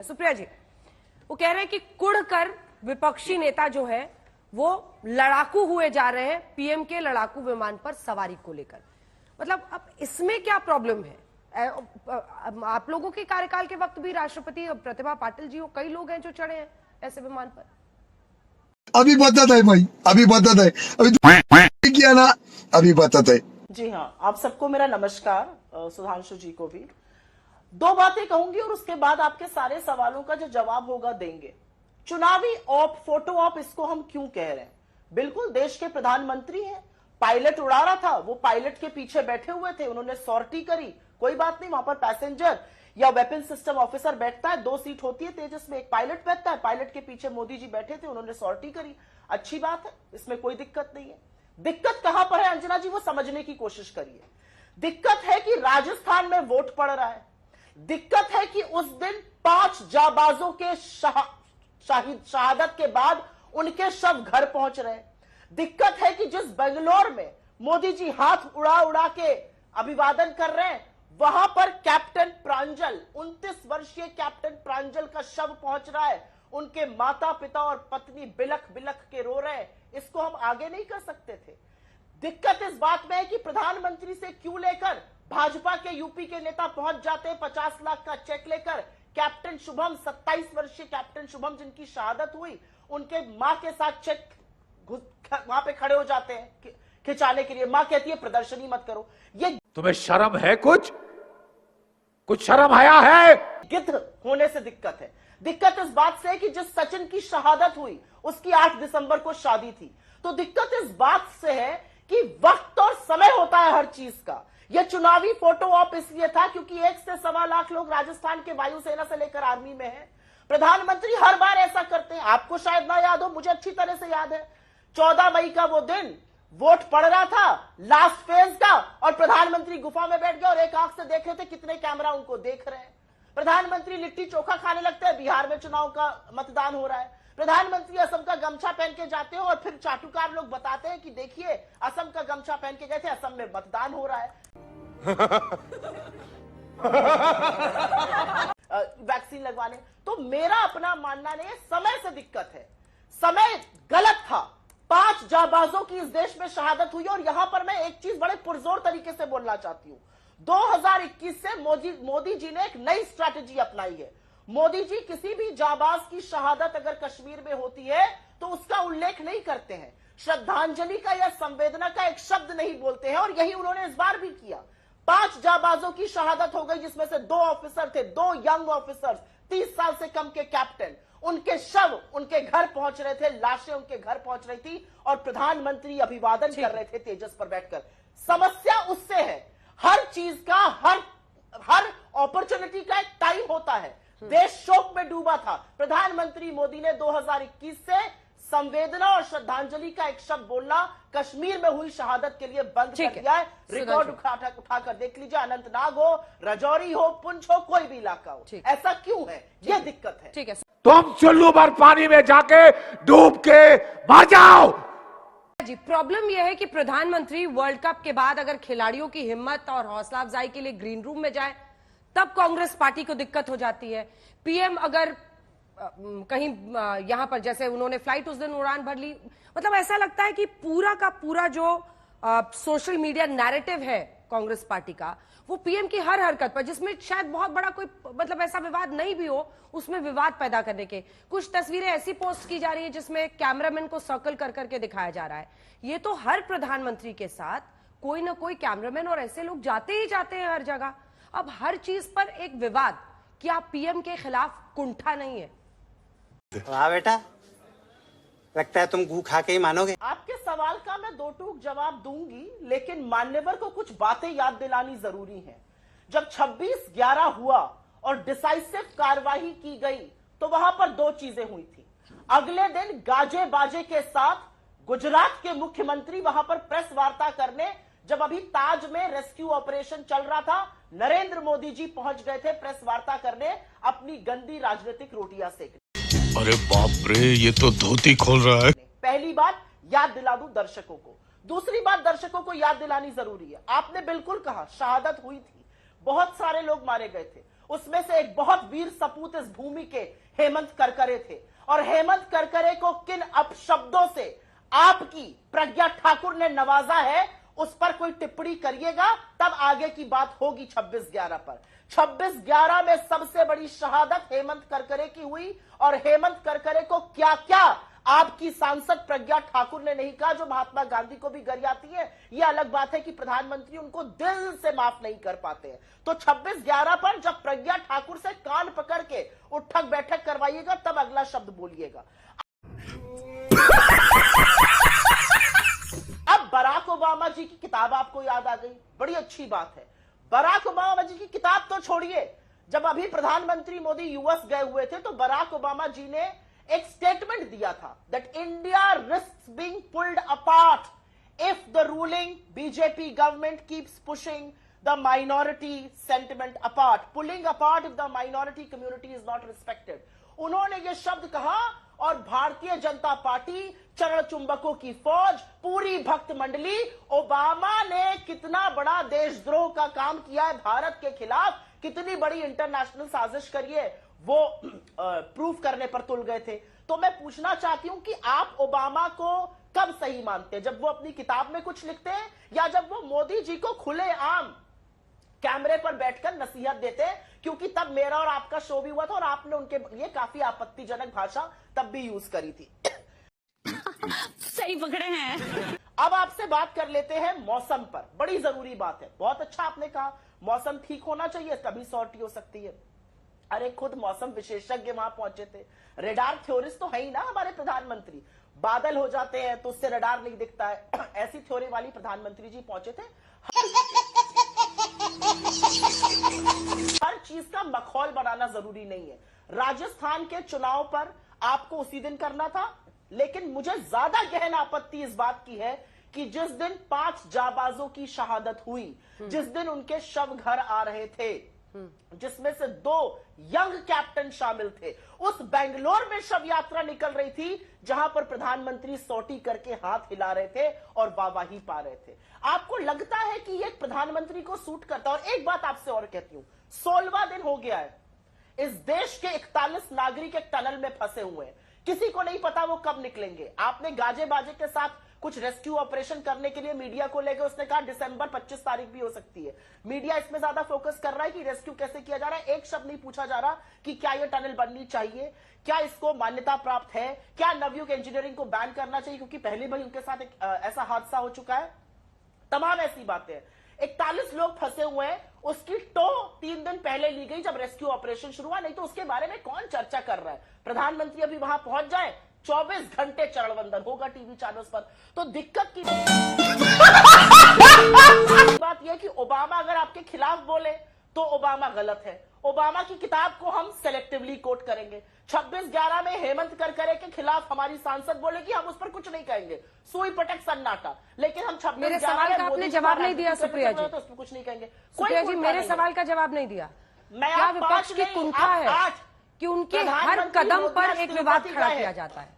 सुप्रिया जी, वो कह रहे हैं कि कुढ़कर विपक्षी नेता जो है वो लड़ाकू हुए जा रहे हैं पीएम के लड़ाकू विमान पर सवारी को लेकर। मतलब अब इसमें क्या प्रॉब्लम है? आप लोगों के कार्यकाल के वक्त भी राष्ट्रपति प्रतिभा पाटिल जी, वो कई लोग हैं जो चढ़े हैं ऐसे विमान पर। अभी बताता है भाई, अभी बताता है, अभी किया ना, अभी बताता है। जी हाँ, आप सबको मेरा नमस्कार। सुधांशु जी को भी दो बातें कहूंगी और उसके बाद आपके सारे सवालों का जो जवाब होगा देंगे। चुनावी ऑप, फोटो ऑप, इसको हम क्यों कह रहे हैं? बिल्कुल, देश के प्रधानमंत्री हैं, पायलट उड़ा रहा था, वो पायलट के पीछे बैठे हुए थे, उन्होंने सॉर्टी करी, कोई बात नहीं, वहां पर पैसेंजर या वेपन सिस्टम ऑफिसर बैठता है, 2 सीट होती है तेजस में, एक पायलट बैठता है, पायलट के पीछे मोदी जी बैठे थे, उन्होंने सॉर्टी करी, अच्छी बात है, इसमें कोई दिक्कत नहीं है। दिक्कत कहां पर है अंजना जी, वो समझने की कोशिश करिए। दिक्कत है कि राजस्थान में वोट पड़ रहा है, दिक्कत है कि उस दिन 5 जाबाजों के शहादत के बाद उनके शव घर पहुंच रहे हैं। दिक्कत है कि जिस बेंगलोर में मोदी जी हाथ उड़ा उड़ा के अभिवादन कर रहे हैं, वहां पर कैप्टन प्रांजल, 29 वर्षीय कैप्टन प्रांजल का शव पहुंच रहा है, उनके माता पिता और पत्नी बिलख बिलख के रो रहे हैं। इसको हम आगे नहीं कर सकते थे। दिक्कत इस बात में है कि प्रधानमंत्री से क्यों लेकर भाजपा के यूपी के नेता पहुंच जाते हैं 50 लाख का चेक लेकर। कैप्टन शुभम, 27 वर्षीय कैप्टन शुभम जिनकी शहादत हुई, उनके मां के साथ चेक वहां पे खड़े हो जाते हैं खिंचाने के लिए। मां कहती है प्रदर्शनी मत करो। ये तुम्हें शर्म है? कुछ शर्म आया है? गिद्ध होने से दिक्कत है। दिक्कत इस बात से है कि जिस सचिन की शहादत हुई उसकी 8 दिसंबर को शादी थी। तो दिक्कत इस बात से है कि वक्त और समय होता है हर चीज का। यह चुनावी फोटो ऑप इसलिए था क्योंकि 1 से 1.25 लाख लोग राजस्थान के वायुसेना से लेकर आर्मी में हैं। प्रधानमंत्री हर बार ऐसा करते हैं, आपको शायद ना याद हो, मुझे अच्छी तरह से याद है। 14 मई का वो दिन, वोट पड़ रहा था लास्ट फेज का, और प्रधानमंत्री गुफा में बैठ गए और एक आंख से देख रहे थे कितने कैमरा उनको देख रहे हैं। प्रधानमंत्री लिट्टी चोखा खाने लगते हैं, बिहार में चुनाव का मतदान हो रहा है। प्रधानमंत्री असम का गमछा पहन के जाते हो और फिर चाटुकार लोग बताते हैं कि देखिए असम का गमछा पहन के गए थे, असम में मतदान हो रहा है। वैक्सीन लगवाने। तो मेरा अपना मानना नहीं है, समय से दिक्कत है, समय गलत था। 5 जाबाजों की इस देश में शहादत हुई। और यहां पर मैं एक चीज बड़े पुरजोर तरीके से बोलना चाहती हूं। 2021 से मोदी जी ने एक नई स्ट्रैटेजी अपनाई है। मोदी जी किसी भी जाबाज की शहादत अगर कश्मीर में होती है तो उसका उल्लेख नहीं करते हैं, श्रद्धांजलि का या संवेदना का एक शब्द नहीं बोलते हैं, और यही उन्होंने इस बार भी किया। 5 जाबाजों की शहादत हो गई, जिसमें से 2 ऑफिसर थे, 2 यंग ऑफिसर्स, 30 साल से कम के कैप्टन। उनके शव उनके घर पहुंच रहे थे, लाशें उनके घर पहुंच रही थी, और प्रधानमंत्री अभिवादन कर रहे थे तेजस पर बैठकर। समस्या उससे है, हर चीज का, हर अपॉर्चुनिटी का एक टाइम होता है। देश शोक में डूबा था, प्रधानमंत्री मोदी ने 2021 से संवेदना और श्रद्धांजलि का एक शब्द बोलना कश्मीर में हुई शहादत के लिए बंद कर दिया है। रिकॉर्ड उठाकर देख लीजिए, अनंतनाग हो, राजौरी हो, पुंछ हो, कोई भी इलाका हो। ऐसा क्यों है? यह दिक्कत है। ठीक है, तुम चुल्लू भर पानी में जाके डूब के मर जाओ। जी, प्रॉब्लम यह है कि प्रधानमंत्री वर्ल्ड कप के बाद अगर खिलाड़ियों की हिम्मत और हौसला अफजाई के लिए ग्रीन रूम में जाए तब कांग्रेस पार्टी को दिक्कत हो जाती है। पीएम अगर कहीं यहां पर, जैसे उन्होंने फ्लाइट उस दिन उड़ान भर ली, मतलब ऐसा लगता है कि पूरा का पूरा जो सोशल मीडिया नैरेटिव है कांग्रेस पार्टी का, वो पीएम की हर हरकत पर, जिसमें शायद बहुत बड़ा कोई मतलब ऐसा विवाद नहीं भी हो, उसमें विवाद पैदा करने के कुछ तस्वीरें ऐसी पोस्ट की जा रही है जिसमें कैमरामैन को सर्कल कर करके दिखाया जा रहा है। ये तो हर प्रधानमंत्री के साथ कोई ना कोई कैमरामैन और ऐसे लोग जाते ही जाते हैं हर जगह। अब हर चीज पर एक विवाद, क्या पीएम के खिलाफ कुंठा नहीं है? वाह बेटा, लगता है तुम गू खा के ही मानोगे। आपके सवाल का मैं 2 टूक जवाब दूंगी, लेकिन मान्यवर को कुछ बातें याद दिलानी जरूरी है। जब 26/11 हुआ और डिसाइसिव कार्रवाई की गई तो वहां पर 2 चीजें हुई थी। अगले दिन गाजे बाजे के साथ गुजरात के मुख्यमंत्री वहां पर प्रेस वार्ता करने, जब अभी ताज में रेस्क्यू ऑपरेशन चल रहा था, नरेंद्र मोदी जी पहुंच गए थे प्रेस वार्ता करने, अपनी गंदी राजनीतिक रोटियां सेकने। अरे बाप रे, ये तो धोती खोल रहा है। पहली बात याद दिला दूं दर्शकों को। दूसरी बात दर्शकों को याद दिलानी जरूरी है। आपने बिल्कुल कहा, शहादत हुई थी, बहुत सारे लोग मारे गए थे। उसमें से एक बहुत वीर सपूत इस भूमि के हेमंत करकरे थे। और हेमंत करकरे को किन अपशब्दों से आपकी प्रज्ञा ठाकुर ने नवाजा है, उस पर कोई टिप्पणी करिएगा, तब आगे की बात होगी 26/11 पर। 26/11 में सबसे बड़ी शहादत हेमंत करकरे की हुई, और हेमंत करकरे को क्या क्या आपकी सांसद प्रज्ञा ठाकुर ने नहीं कहा, जो महात्मा गांधी को भी गरियाती है। यह अलग बात है कि प्रधानमंत्री उनको दिल से माफ नहीं कर पाते हैं। तो 26/11 पर जब प्रज्ञा ठाकुर से कान पकड़ के उठक बैठक करवाइएगा, तब अगला शब्द बोलिएगा। अब बराक ओबामा जी की किताब आपको याद आ गई, बड़ी अच्छी बात है। बराक ओबामा जी की किताब तो छोड़िए, जब अभी प्रधानमंत्री मोदी यूएस गए हुए थे तो बराक ओबामा जी ने एक स्टेटमेंट दिया था that India risks being pulled apart if the ruling BJP government keeps pushing the minority sentiment apart, pulling apart if the minority community is not respected. उन्होंने ये शब्द कहा और भारतीय जनता पार्टी, चरण चुंबकों की फौज, पूरी भक्त मंडली, ओबामा ने कितना बड़ा देशद्रोह का काम किया है भारत के खिलाफ, कितनी बड़ी इंटरनेशनल साजिश करिए, वो प्रूफ करने पर तुल गए थे। तो मैं पूछना चाहती हूं कि आप ओबामा को कब सही मानते हैं, जब वो अपनी किताब में कुछ लिखते हैं या जब वो मोदी जी को खुलेआम कैमरे पर बैठकर नसीहत देते हैं? क्योंकि तब मेरा और आपका शो भी हुआ था और आपने उनके लिए काफी आपत्तिजनक भाषा तब भी यूज करी थी। सही पकड़े हैं। अब आपसे बात कर लेते हैं मौसम पर, बड़ी जरूरी बात है। बहुत अच्छा आपने कहा, मौसम ठीक होना चाहिए तभी सॉर्टी हो सकती है। अरे खुद मौसम विशेषज्ञ वहां पहुंचे थे, रेडार थ्योरिस्ट तो है ही ना हमारे प्रधानमंत्री। बादल हो जाते हैं तो उससे रेडार नहीं दिखता है, ऐसी थ्योरी वाली प्रधानमंत्री जी पहुंचे थे। हर चीज का मखौल बनाना जरूरी नहीं है। राजस्थान के चुनाव पर आपको उसी दिन करना था, लेकिन मुझे ज्यादा गहन आपत्ति इस बात की है कि जिस दिन 5 जाबाजों की शहादत हुई, जिस दिन उनके शव घर आ रहे थे, जिसमें से 2 यंग कैप्टन शामिल थे, उस बेंगलोर में शव यात्रा निकल रही थी जहां पर प्रधानमंत्री सौटी करके हाथ हिला रहे थे और वाहवाही पा रहे थे। आपको लगता है कि ये प्रधानमंत्री को सूट करता? और एक बात आपसे और कहती हूं, 16वां दिन हो गया है, इस देश के 41 नागरिक एक टनल में फंसे हुए हैं, किसी को नहीं पता वो कब निकलेंगे। आपने गाजे बाजे के साथ कुछ रेस्क्यू ऑपरेशन करने के लिए मीडिया को लेकर, उसने कहा दिसंबर 25 तारीख भी हो सकती है। मीडिया इसमें ज्यादा फोकस कर रहा है कि रेस्क्यू कैसे किया जा रहा है। एक शब्द नहीं पूछा जा रहा कि क्या यह टनल बननी चाहिए, क्या इसको मान्यता प्राप्त है, क्या नवयुग इंजीनियरिंग को बैन करना चाहिए क्योंकि पहले भी उनके साथ एक ऐसा हादसा हो चुका है। तमाम ऐसी बातें। 41 लोग फंसे हुए हैं, उसकी टो 3 दिन पहले ली गई जब रेस्क्यू ऑपरेशन शुरू हुआ, नहीं तो उसके बारे में कौन चर्चा कर रहा है। प्रधानमंत्री अभी वहां पहुंच जाए, 24 घंटे चरणवंदन होगा टीवी चैनल्स पर। तो दिक्कत की बात यह कि ओबामा अगर आपके खिलाफ बोले तो ओबामा गलत है। ओबामा की किताब को हम सेलेक्टिवली कोट करेंगे। 26/11 में हेमंत करकरे के खिलाफ हमारी सांसद बोलेगी, हम उस पर कुछ नहीं कहेंगे, सुई पटक सन्नाटा। लेकिन हम 26/11 मेरे सवाल का आपने जवाब नहीं दिया सुप्रिया जी, तो उस पर कुछ नहीं कहेंगे। सुप्रिया जी मेरे सवाल का जवाब नहीं दिया। मैं क्या आप विपक्ष 5 की नहीं, कुंठा आप है 8 कि उनके हर प्रधानमंत्री कदम मोदी पर आज एक विवाद तिरुपति खड़ा गए किया हैं। जाता है?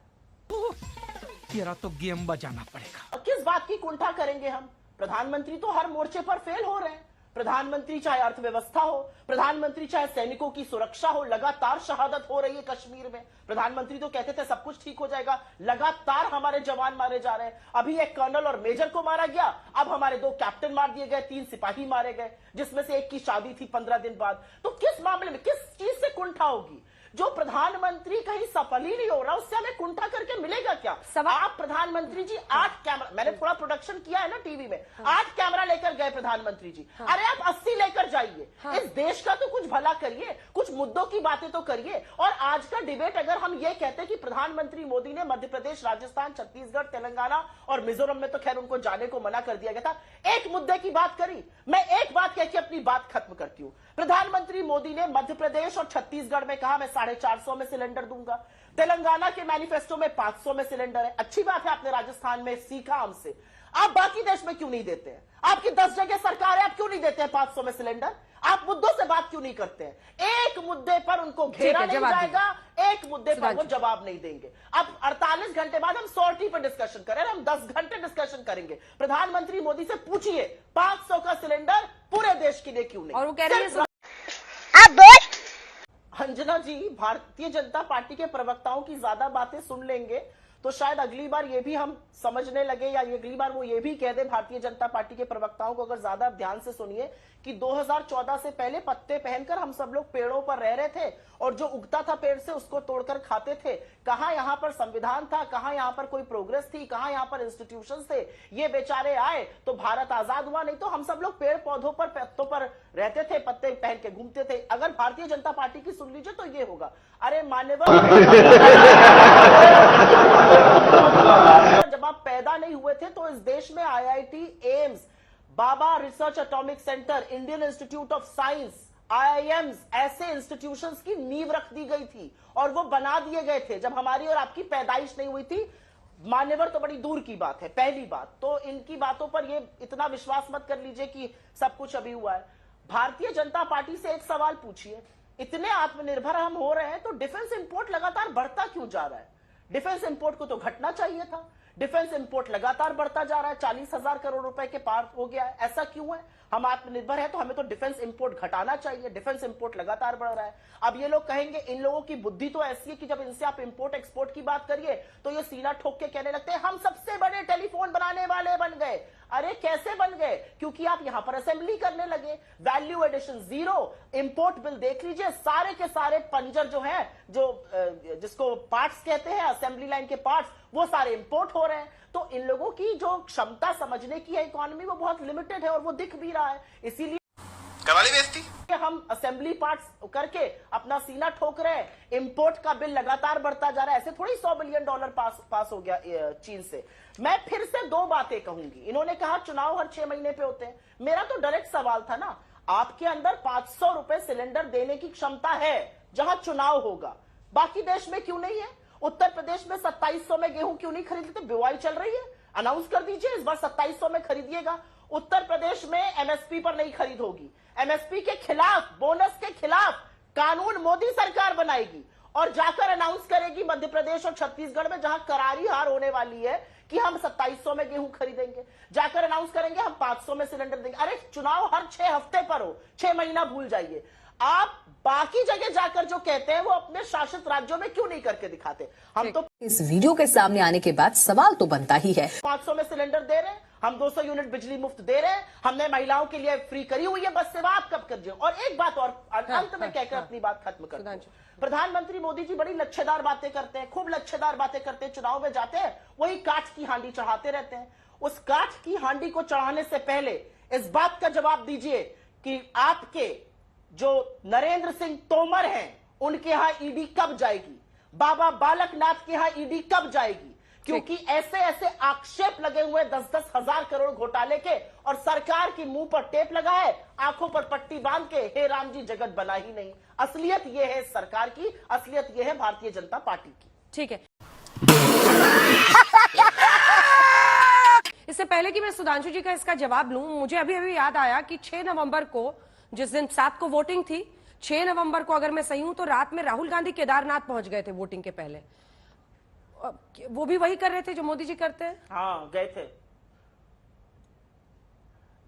तेरा तो गेम बजाना पड़ेगा। किस बात की कुंठा करेंगे हम? प्रधानमंत्री तो हर मोर्चे पर फेल हो रहे हैं। प्रधानमंत्री चाहे अर्थव्यवस्था हो, प्रधानमंत्री चाहे सैनिकों की सुरक्षा हो, लगातार शहादत हो रही है कश्मीर में। प्रधानमंत्री तो कहते थे सब कुछ ठीक हो जाएगा, लगातार हमारे जवान मारे जा रहे हैं। अभी एक कर्नल और मेजर को मारा गया, अब हमारे 2 कैप्टन मार दिए गए, 3 सिपाही मारे गए, जिसमें से एक की शादी थी 15 दिन बाद। तो किस मामले में, किस चीज से कुंठा होगी? जो प्रधानमंत्री कहीं सफल ही नहीं हो रहा, उससे हमें कुंठा करके मिलेगा क्या? आप प्रधानमंत्री जी 8 कैमरा, मैंने थोड़ा प्रोडक्शन किया है ना टीवी में, 8 कैमरा लेकर गए प्रधानमंत्री जी। अरे आप 80 लेकर जाइए। इस देश का तो कुछ भला करिए, कुछ मुद्दों की बातें तो करिए। और आज का डिबेट अगर हम ये कहते कि प्रधानमंत्री मोदी ने मध्य प्रदेश, राजस्थान, छत्तीसगढ़, तेलंगाना और मिजोरम में तो खैर उनको जाने को मना कर दिया गया था, एक मुद्दे की बात करी। मैं एक बात कह के अपनी बात खत्म करती हूं। प्रधानमंत्री मोदी ने मध्य प्रदेश और छत्तीसगढ़ में कहा मैं 450 में सिलेंडर दूंगा। तेलंगाना के मैनिफेस्टो में 500 में सिलेंडर है। अच्छी बात है, आपने राजस्थान में सीखा हमसे। आप बाकी देश में क्यों नहीं देते हैं? आपकी 10 जगह सरकार है, आप क्यों नहीं देते हैं 500 में सिलेंडर? आप मुद्दों से बात क्यों नहीं करते हैं? एक मुद्दे पर उनको घेरा नहीं जाएगा, एक मुद्दे पर वो जवाब नहीं देंगे। अब 48 घंटे बाद हम सॉर्टी पर डिस्कशन करें, हम 10 घंटे डिस्कशन करेंगे। प्रधानमंत्री मोदी से पूछिए 500 का सिलेंडर पूरे देश के लिए क्यों नहीं? और वो कह रही है अब बोल अंजना जी भारतीय जनता पार्टी के प्रवक्ताओं की ज्यादा बातें सुन लेंगे तो शायद अगली बार ये भी हम समझने लगे, या अगली बार वो ये भी कह दे भारतीय जनता पार्टी के प्रवक्ताओं को, अगर ज्यादा ध्यान से सुनिए, कि 2014 से पहले पत्ते पहनकर हम सब लोग पेड़ों पर रह रहे थे और जो उगता था पेड़ से उसको तोड़कर खाते थे। कहां यहां पर संविधान था, कहां यहां पर कोई प्रोग्रेस थी, कहां यहां पर इंस्टीट्यूशंस थे। ये बेचारे आए तो भारत आजाद हुआ, नहीं तो हम सब लोग पेड़ पौधों पर, पत्तों पर रहते थे, पत्ते पहन के घूमते थे। अगर भारतीय जनता पार्टी की सुन लीजिए तो ये होगा, अरे मान्यवर जब आप पैदा नहीं हुए थे तो इस देश में IIT, AIIMS, Baba research atomic centre, Indian institute of science, IIMs, ऐसे इंस्टीट्यूशंस की नींव रख दी गई थी और वो बना दिए गए थे जब हमारी और आपकी पैदाइश नहीं हुई थी। मान्यवर तो बड़ी दूर की बात है। पहली बात तो इनकी बातों पर ये इतना विश्वास मत कर लीजिए कि सब कुछ अभी हुआ है। भारतीय जनता पार्टी से एक सवाल पूछिए, इतने आत्मनिर्भर हम हो रहे हैं तो डिफेंस इंपोर्ट लगातार बढ़ता क्यों जा रहा है? डिफेंस इंपोर्ट को तो घटना चाहिए था। डिफेंस इंपोर्ट लगातार बढ़ता जा रहा है, 40,000 करोड़ रुपए के पार हो गया है। ऐसा क्यों है? हम आत्मनिर्भर है तो हमें तो डिफेंस इंपोर्ट घटाना चाहिए। डिफेंस इंपोर्ट लगातार बढ़ रहा है। अब ये लोग कहेंगे, इन लोगों की बुद्धि तो ऐसी है कि जब इनसे आप इंपोर्ट एक्सपोर्ट की बात करिए तो ये सीना ठोक के कहने लगते हैं हम सबसे बड़े टेलीफोन बनाने वाले बन गए। अरे कैसे बन गए? क्योंकि आप यहां पर असेंबली करने लगे। Value addition zero. Import bill देख लीजिए, सारे के सारे पंजर जो हैं, जो जिसको पार्ट्स कहते हैं, असेंबली लाइन के पार्ट्स, वो सारे इंपोर्ट हो रहे हैं। तो इन लोगों की जो क्षमता समझने की है इकोनॉमी, वो बहुत लिमिटेड है और वो दिख भी रहा है। इसीलिए करवाली बेइज्जती हम असेंबली पार्ट्स करके अपना सीना ठोक रहे हैं। इंपोर्ट का बिल लगातार बढ़ता जा रहा है। ऐसे थोड़ी $100 बिलियन पास हो गया चीन से। मैं फिर से दो बातें कहूंगी। इन्होंने कहा चुनाव हर 6 महीने पे होते हैं। मेरा तो डायरेक्ट सवाल था ना, आपके अंदर 500 रुपए सिलेंडर देने की क्षमता है जहां चुनाव होगा, बाकी देश में क्यों नहीं है? उत्तर प्रदेश में 2700 में गेहूं क्यों नहीं खरीदते? बुआई चल रही है, अनाउंस कर दीजिए इस बार 2700 में खरीदिएगा। उत्तर प्रदेश में एमएसपी पर नहीं खरीद होगी। एमएसपी के खिलाफ, बोनस के खिलाफ कानून मोदी सरकार बनाएगी और जाकर अनाउंस करेगी मध्य प्रदेश और छत्तीसगढ़ में, जहां करारी हार होने वाली है, कि हम 2700 में गेहूं खरीदेंगे। जाकर अनाउंस करेंगे हम 500 में सिलेंडर देंगे। अरे चुनाव हर 6 हफ्ते पर हो, 6 महीना भूल जाइए। आप बाकी जगह जाकर जो कहते हैं वो अपने शासित राज्यों में क्यों नहीं करके दिखाते? हम तो इस वीडियो के सामने आने के बाद सवाल तो बनता ही है। 500 में सिलेंडर दे रहे हैं, हम 200 यूनिट बिजली मुफ्त दे रहे हैं, हमने महिलाओं के लिए फ्री करी हुई है बस सेवा। आप कब कर? और एक बात और अंत में कहकर अपनी बात खत्म कर दूं। प्रधानमंत्री मोदी जी बड़ी लच्छेदार बातें करते हैं, खूब लच्छेदार बातें करते हैं। चुनाव में जाते हैं, वही काठ की हांडी चढ़ाते रहते हैं। उस काठ की हांडी को चढ़ाने से पहले इस बात का जवाब दीजिए कि आपके जो नरेंद्र सिंह तोमर हैं, उनके यहां ईडी कब जाएगी? बाबा बालकनाथ के यहां ईडी कब जाएगी? क्योंकि ऐसे ऐसे आक्षेप लगे हुए 10-10 हजार करोड़ घोटाले के, और सरकार की मुंह पर टेप लगा है, आंखों पर पट्टी बांध के हे राम जी जगत बना ही नहीं। असलियत यह है सरकार की, असलियत यह है भारतीय जनता पार्टी की। ठीक है। इससे पहले कि मैं सुधांशु जी का इसका जवाब लूं, मुझे अभी अभी याद आया कि 6 नवंबर को, जिस दिन 7 को वोटिंग थी, 6 नवंबर को अगर मैं सही हूं तो रात में राहुल गांधी केदारनाथ पहुंच गए थे वोटिंग के पहले। वो भी वही कर रहे थे जो मोदी जी करते हैं? हाँ, गए थे।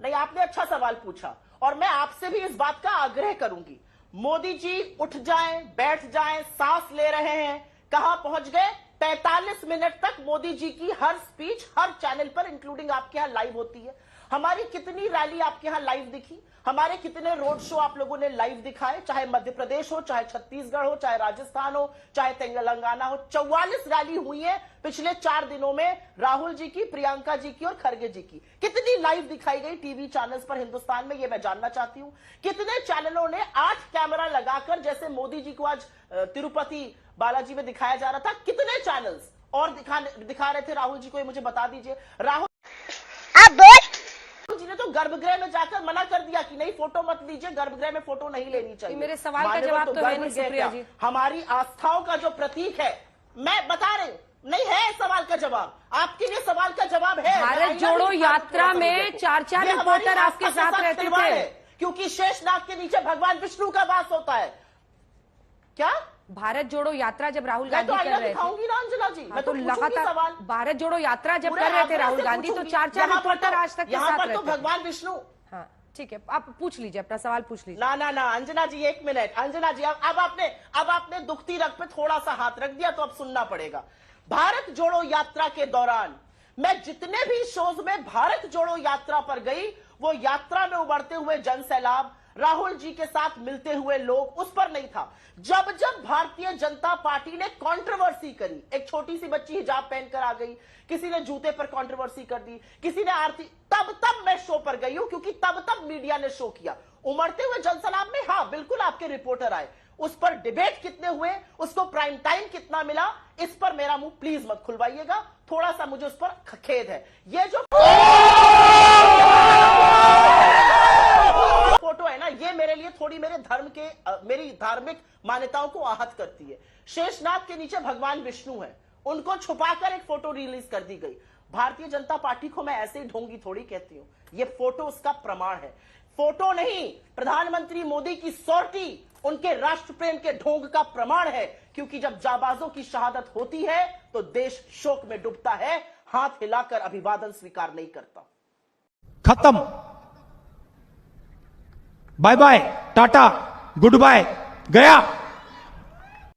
नहीं, आपने अच्छा सवाल पूछा और मैं आपसे भी इस बात का आग्रह करूंगी। मोदी जी उठ जाएं, बैठ जाएं, सांस ले रहे हैं। कहां पहुंच गए? 45 मिनट तक मोदी जी की हर स्पीच हर चैनल पर, इंक्लूडिंग आपके यहां लाइव होती है। हमारी कितनी रैली आपके यहां लाइव दिखी? हमारे कितने रोड शो आप लोगों ने लाइव दिखाए? चाहे मध्य प्रदेश हो, चाहे छत्तीसगढ़ हो, चाहे राजस्थान हो, चाहे तेलंगाना हो। 44 रैली हुई है पिछले 4 दिनों में, राहुल जी की, प्रियंका जी की और खड़गे जी की। कितनी लाइव दिखाई गई टीवी चैनल्स पर हिंदुस्तान में, ये मैं जानना चाहती हूं। कितने चैनलों ने 8 कैमरा लगाकर, जैसे मोदी जी को आज तिरुपति बालाजी में दिखाया जा रहा था, कितने चैनल्स और दिखा रहे थे राहुल जी को, ये मुझे बता दीजिए। राहुल जी ने तो गर्भगृह में जाकर मना कर दिया कि नहीं, फोटो मत लीजिए, गर्भगृह में फोटो नहीं लेनी चाहिए। मेरे सवाल का जवाब तो है नहीं सुप्रिया जी। हमारी आस्थाओं का जो प्रतीक है, मैं बता रही हूं, नहीं है सवाल का जवाब। आपके लिए सवाल का जवाब है। भारत जोड़ो यात्रा में 4 रिपोर्टर आपके साथ रहते थे, क्योंकि शेषनाग के नीचे भगवान विष्णु का वास होता है। क्या? भारत जोड़ो यात्रा जब राहुल गांधी कर रहे थे, ना अंजना जी, मैं तो लगातार भारत जोड़ो यात्रा जब कर रहे थे राहुल गांधी, तो 4 रिपोर्टर आज तक के साथ रहते थे। भगवान विष्णु, हाँ, ठीक है, आप पूछ लीजिए, अपना सवाल पूछ लीजिए। ना ना ना अंजना जी, एक मिनट। अंजना जी, अब आपने दुखती रग पे थोड़ा सा हाथ रख दिया, तो अब सुनना पड़ेगा। भारत जोड़ो यात्रा के दौरान मैं जितने भी शोज में भारत जोड़ो यात्रा पर गई, वो यात्रा में उभरते हुए जन सैलाब, राहुल जी के साथ मिलते हुए लोग, उस पर नहीं था। जब जब भारतीय जनता पार्टी ने कंट्रोवर्सी करी, एक छोटी सी बच्ची हिजाब पहनकर आ गई, किसी ने जूते पर कंट्रोवर्सी कर दी, किसी ने आरती, तब मैं शो पर गई हूं, क्योंकि तब मीडिया ने शो किया। उमड़ते हुए जनसैलाब में हाँ बिल्कुल आपके रिपोर्टर आए, उस पर डिबेट कितने हुए, उसको प्राइम टाइम कितना मिला, इस पर मेरा मुंह प्लीज मत खुलवाइएगा, थोड़ा सा मुझे उस पर खेद है। ये जो फोटो है ना, ये मेरे लिए थोड़ी मेरी धार्मिक मान्यताओं को आहत करती है। शेषनाग के नीचे भगवान विष्णु है, उनको छुपाकर एक फोटो रिलीज कर दी गई। भारतीय जनता पार्टी को मैं ऐसे ही ढोंगी थोड़ी कहती हूं, ये फोटो उसका प्रमाण है। फोटो नहीं, प्रधानमंत्री मोदी की सॉर्टी उनके राष्ट्र प्रेम के ढोंग का प्रमाण है, क्योंकि जब जाबाजों की शहादत होती है तो देश शोक में डूबता है, हाथ हिलाकर अभिवादन स्वीकार नहीं करता। खत्म, bye bye, tata, goodbye, गया।